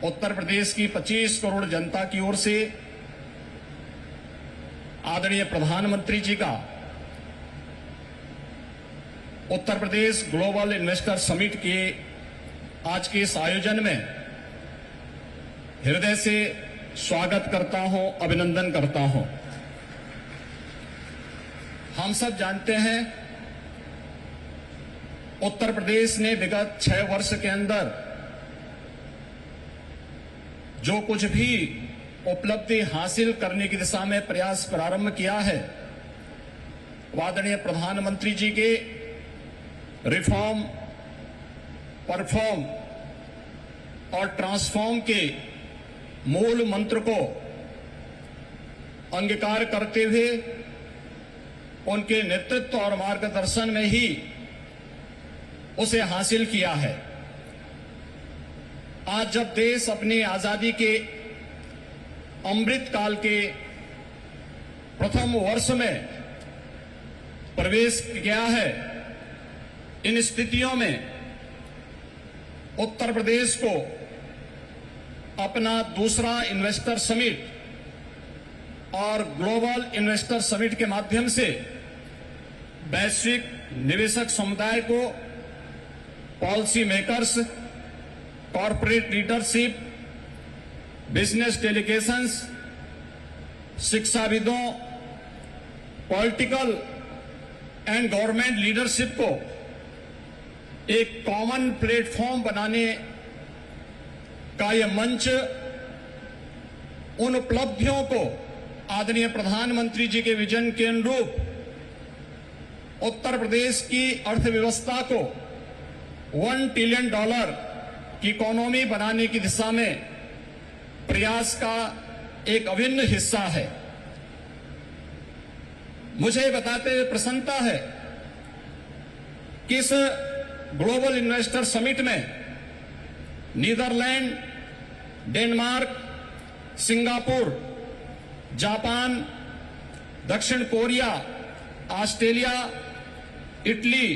उत्तर प्रदेश की 25 करोड़ जनता की ओर से आदरणीय प्रधानमंत्री जी का Uttar Pradesh global investor summit के आज के इस आयोजन में हृदय से स्वागत करता हूं, अभिनंदन करता हूं। हम सब जानते हैं उत्तर प्रदेश ने विगत 6 वर्ष के अंदर जो कुछ भी उपलब्धि हासिल करने की दिशा में प्रयास प्रारंभ किया है, आदरणीय प्रधानमंत्री जी के रिफॉर्म, परफॉर्म और ट्रांसफॉर्म के मूल मंत्र को अंगीकार करते हुए उनके नेतृत्व और मार्गदर्शन में ही उसे हासिल किया है। आज जब देश अपनी आजादी के अमृत काल के प्रथम वर्ष में प्रवेश किया है, इन स्थितियों में उत्तर प्रदेश को अपना दूसरा इन्वेस्टर समिट और ग्लोबल इन्वेस्टर समिट के माध्यम से वैश्विक निवेशक समुदाय को, policy makers, corporate leadership, business delegations, शिक्षाविदों, पॉलिटिकल एंड गवर्नमेंट लीडरशिप को एक कॉमन प्लेटफॉर्म बनाने का यह मंच उन उपलब्धियों को आदरणीय प्रधानमंत्री जी के विजन के अनुरूप उत्तर प्रदेश की अर्थव्यवस्था को $1 ट्रिलियन की इकोनॉमी बनाने की दिशा में प्रयास का एक अभिन्न हिस्सा है। मुझे बताते हुए प्रसन्नता है कि इस ग्लोबल इन्वेस्टर समिट में नीदरलैंड, डेनमार्क, सिंगापुर, जापान, दक्षिण कोरिया, ऑस्ट्रेलिया, इटली,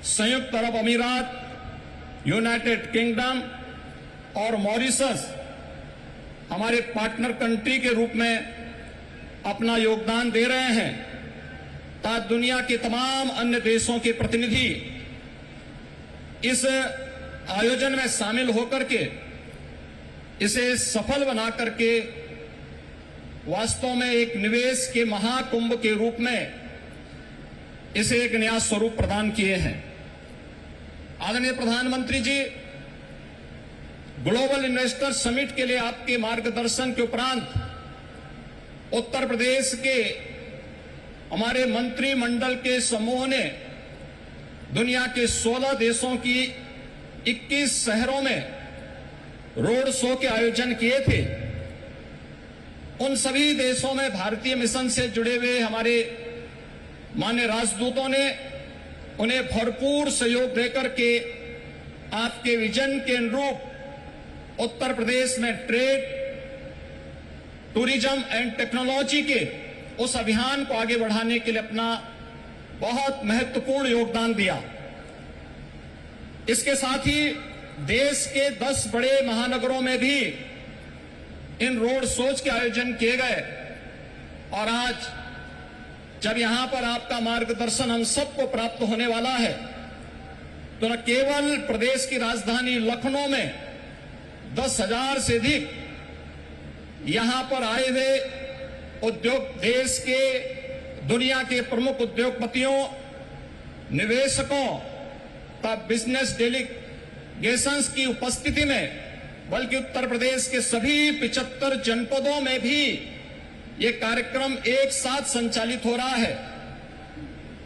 संयुक्त अरब अमीरात, यूनाइटेड किंगडम और मॉरिशस हमारे पार्टनर कंट्री के रूप में अपना योगदान दे रहे हैं, ताकि दुनिया के तमाम अन्य देशों के प्रतिनिधि इस आयोजन में शामिल होकर के इसे सफल बना करके वास्तव में एक निवेश के महाकुंभ के रूप में इसे एक नया स्वरूप प्रदान किए हैं। आदरणीय प्रधानमंत्री जी, ग्लोबल इन्वेस्टर समिट के लिए आपके मार्गदर्शन के उपरांत उत्तर प्रदेश के हमारे मंत्रिमंडल के समूह ने दुनिया के 16 देशों की 21 शहरों में रोड शो के आयोजन किए थे। उन सभी देशों में भारतीय मिशन से जुड़े हुए हमारे माननीय राजदूतों ने उन्हें भरपूर सहयोग देकर के आपके विजन के अनुरूप उत्तर प्रदेश में ट्रेड, टूरिज्म एंड टेक्नोलॉजी के उस अभियान को आगे बढ़ाने के लिए अपना बहुत महत्वपूर्ण योगदान दिया। इसके साथ ही देश के 10 बड़े महानगरों में भी इन रोड शोज के आयोजन किए गए और आज जब यहां पर आपका मार्गदर्शन हम सबको प्राप्त होने वाला है, तो न केवल प्रदेश की राजधानी लखनऊ में 10,000 से अधिक यहां पर आए हुए उद्योग, देश के दुनिया के प्रमुख उद्योगपतियों, निवेशकों का बिजनेस डेलीगेशंस की उपस्थिति में, बल्कि उत्तर प्रदेश के सभी 75 जनपदों में भी ये कार्यक्रम एक साथ संचालित हो रहा है।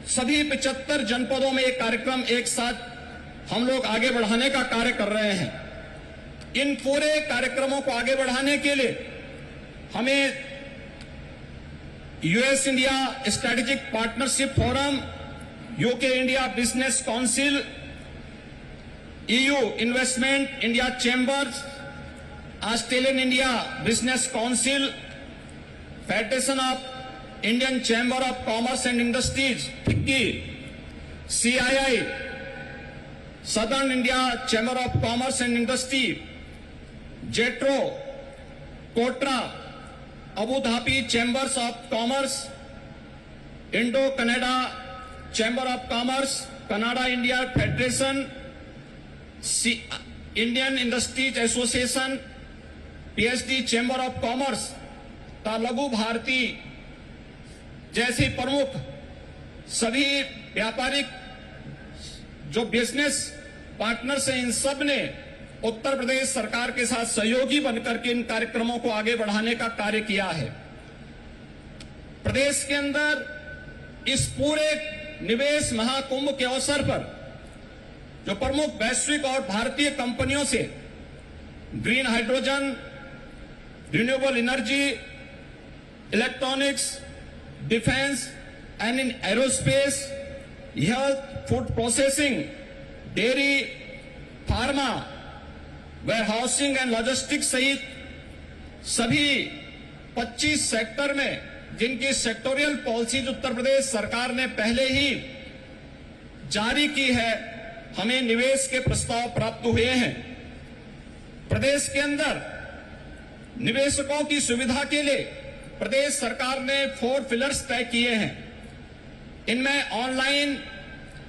सभी 75 जनपदों में ये कार्यक्रम एक साथ हम लोग आगे बढ़ाने का कार्य कर रहे हैं। इन पूरे कार्यक्रमों को आगे बढ़ाने के लिए हमें US India strategic partnership forum, UK India business council, EU investment India chambers, Australian India business council, federation of Indian chamber of commerce and industries FICCI, CII, southern India chamber of commerce and industry, JETRO, KOTRA, Abu Dhabi chambers of commerce, Indo Canada chamber of commerce, Canada India federation, Indian industries association, PHD chamber of commerce, Laghu Bharati जैसी प्रमुख सभी व्यापारिक जो business partners हैं, इन सब ने उत्तर प्रदेश सरकार के साथ सहयोगी बनकर के इन कार्यक्रमों को आगे बढ़ाने का कार्य किया है। प्रदेश के अंदर इस पूरे निवेश महाकुंभ के अवसर पर जो प्रमुख वैश्विक और भारतीय कंपनियों से green hydrogen, renewable energy, electronics, defence and in aerospace, health, food processing, dairy, pharma, warehousing and logistics सहित सभी 25 सेक्टर में जिनकी सेक्टोरियल पॉलिसीज उत्तर प्रदेश सरकार ने पहले ही जारी की है, हमें निवेश के प्रस्ताव प्राप्त हुए हैं। प्रदेश के अंदर निवेशकों की सुविधा के लिए प्रदेश सरकार ने 4 पिलर्स तय किए हैं। इनमें ऑनलाइन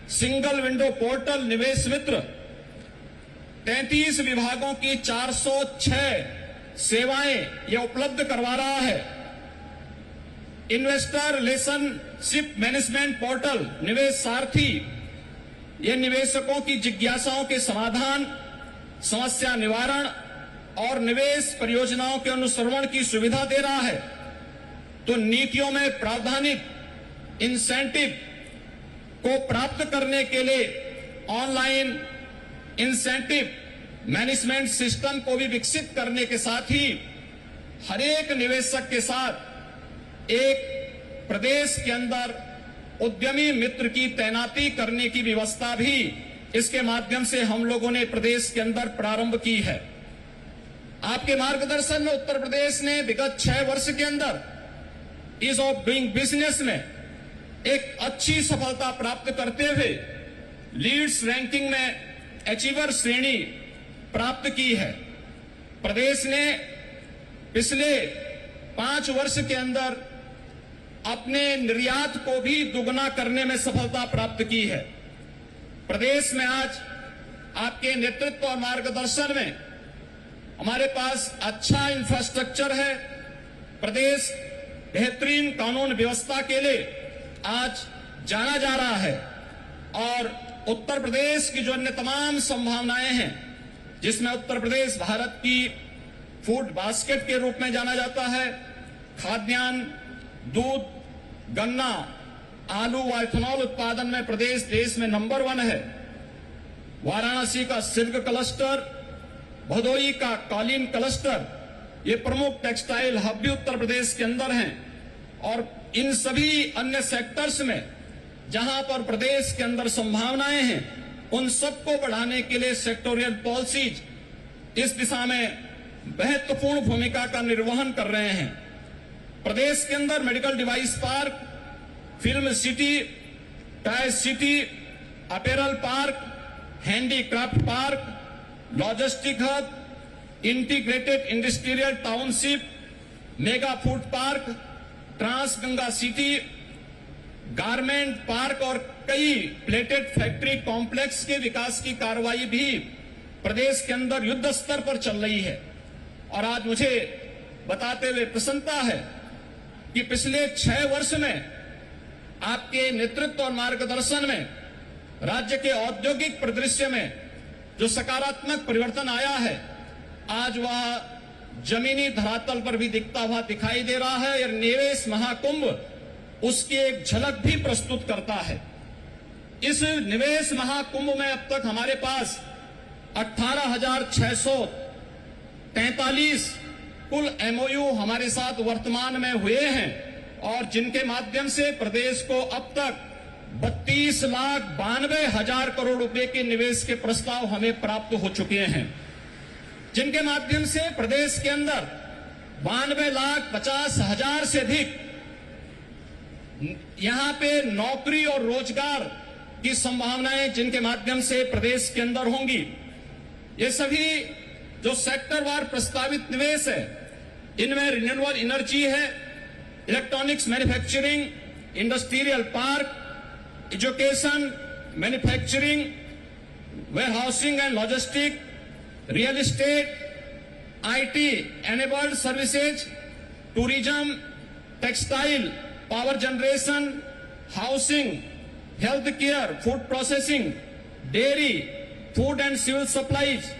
सिंगल विंडो पोर्टल निवेश मित्र, 33 विभागों की 406 सेवाएं यह उपलब्ध करवा रहा है। इन्वेस्टर रिलेशनशिप मैनेजमेंट पोर्टल निवेश सारथी, यह निवेशकों की जिज्ञासाओं के समाधान, समस्या निवारण और निवेश परियोजनाओं के अनुश्रवण की सुविधा दे रहा है। तो नीतियों में प्रावधानिक इंसेंटिव को प्राप्त करने के लिए ऑनलाइन इंसेंटिव मैनेजमेंट सिस्टम को भी विकसित करने के साथ ही हर एक निवेशक के साथ एक प्रदेश के अंदर उद्यमी मित्र की तैनाती करने की व्यवस्था भी इसके माध्यम से हम लोगों ने प्रदेश के अंदर प्रारंभ की है। आपके मार्गदर्शन में उत्तर प्रदेश ने विगत 6 वर्ष के अंदर ईज ऑफ डूइंग बिजनेस में एक अच्छी सफलता प्राप्त करते हुए लीड्स रैंकिंग में अचीवर श्रेणी प्राप्त की है। प्रदेश ने पिछले 5 वर्ष के अंदर अपने निर्यात को भी दुगना करने में सफलता प्राप्त की है। प्रदेश में आज आपके नेतृत्व और मार्गदर्शन में हमारे पास अच्छा इंफ्रास्ट्रक्चर है। प्रदेश बेहतरीन कानून व्यवस्था के लिए आज जाना जा रहा है और उत्तर प्रदेश की जो अन्य तमाम संभावनाएं हैं, जिसमें उत्तर प्रदेश भारत की फूड बास्केट के रूप में जाना जाता है, खाद्यान्न, दूध, गन्ना, आलू व इथेनॉल उत्पादन में प्रदेश देश में नंबर 1 है। वाराणसी का सिल्क क्लस्टर, भदोई का कालीन क्लस्टर, ये प्रमुख टेक्सटाइल हब भी उत्तर प्रदेश के अंदर हैं और इन सभी अन्य सेक्टर्स में जहां पर प्रदेश के अंदर संभावनाएं हैं, उन सबको बढ़ाने के लिए सेक्टोरियल पॉलिसीज इस दिशा में महत्वपूर्ण भूमिका का निर्वहन कर रहे हैं। प्रदेश के अंदर medical device park, film city, tyre city, apparel park, handicraft park, logistic hub, integrated industrial township, mega food park, trans Ganga city, garment park और कई प्लेटेड फैक्ट्री कॉम्प्लेक्स के विकास की कार्रवाई भी प्रदेश के अंदर युद्ध स्तर पर चल रही है। और आज मुझे बताते हुए प्रसन्नता है कि पिछले 6 वर्ष में आपके नेतृत्व और मार्गदर्शन में राज्य के औद्योगिक परिदृश्य में जो सकारात्मक परिवर्तन आया है, आज वह जमीनी धरातल पर भी दिखता हुआ दिखाई दे रहा है। और निवेश महाकुंभ उसकी एक झलक भी प्रस्तुत करता है। इस निवेश महाकुंभ में अब तक हमारे पास 18,643 कुल एमओयू हमारे साथ वर्तमान में हुए हैं और जिनके माध्यम से प्रदेश को अब तक 32,92,000 करोड़ रुपए के निवेश के प्रस्ताव हमें प्राप्त हो चुके हैं, जिनके माध्यम से प्रदेश के अंदर 92,50,000 से अधिक यहां पे नौकरी और रोजगार की संभावनाएं जिनके माध्यम से प्रदेश के अंदर होंगी। ये सभी जो सेक्टरवार प्रस्तावित निवेश है, इनमें रिन्यूएबल एनर्जी है, electronics manufacturing, industrial park, education, manufacturing, warehousing and logistic, real estate, IT enabled services, tourism, textile, power generation, housing, health care, food processing, dairy, food and civil supplies,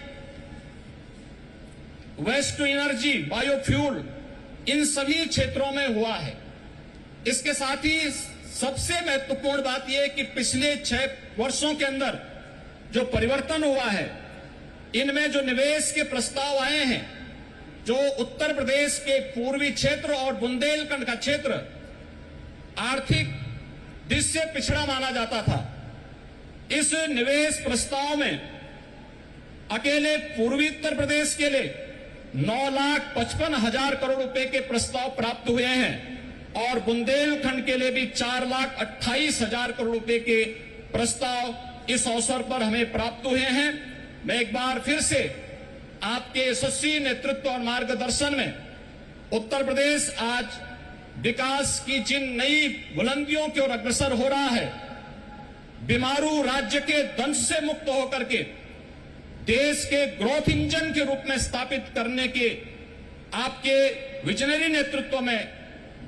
waste to energy, biofuel, इन सभी क्षेत्रों में हुआ है। इसके साथ ही सबसे महत्वपूर्ण बात यह है कि पिछले 6 वर्षों के अंदर जो परिवर्तन हुआ है, इनमें जो निवेश के प्रस्ताव आए हैं, जो उत्तर प्रदेश के पूर्वी क्षेत्र और बुंदेलखंड का क्षेत्र आर्थिक दृष्टि से पिछड़ा माना जाता था, इस निवेश प्रस्ताव में अकेले पूर्वी उत्तर प्रदेश के लिए 9,55,000 करोड़ रुपए के प्रस्ताव प्राप्त हुए हैं और बुंदेलखंड के लिए भी 4,28,000 करोड़ रुपए के प्रस्ताव इस अवसर पर हमें प्राप्त हुए हैं। मैं एक बार फिर से आपके यशस्वी नेतृत्व और मार्गदर्शन में उत्तर प्रदेश आज विकास की जिन नई बुलंदियों की ओर अग्रसर हो रहा है, बीमारू राज्य के दंश से मुक्त होकर के देश के ग्रोथ इंजन के रूप में स्थापित करने के आपके विजनरी नेतृत्व में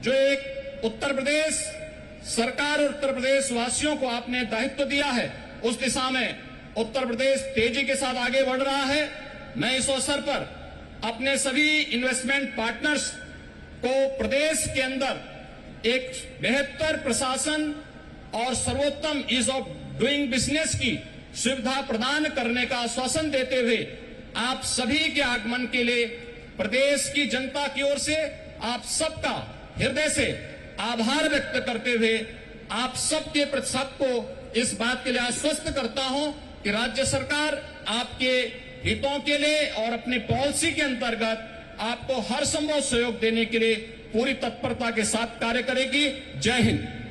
जो एक उत्तर प्रदेश सरकार और उत्तर प्रदेश वासियों को आपने दायित्व दिया है, उस दिशा में उत्तर प्रदेश तेजी के साथ आगे बढ़ रहा है। मैं इस अवसर पर अपने सभी इन्वेस्टमेंट पार्टनर्स को प्रदेश के अंदर एक बेहतर प्रशासन और सर्वोत्तम ईज ऑफ डूइंग बिजनेस की सुविधा प्रदान करने का आश्वासन देते हुए आप सभी के आगमन के लिए प्रदेश की जनता की ओर से आप सबका हृदय से आभार व्यक्त करते हुए आप सबके प्रति सबको इस बात के लिए आश्वस्त करता हूं कि राज्य सरकार आपके हितों के लिए और अपनी पॉलिसी के अंतर्गत आपको हर संभव सहयोग देने के लिए पूरी तत्परता के साथ कार्य करेगी। जय हिंद।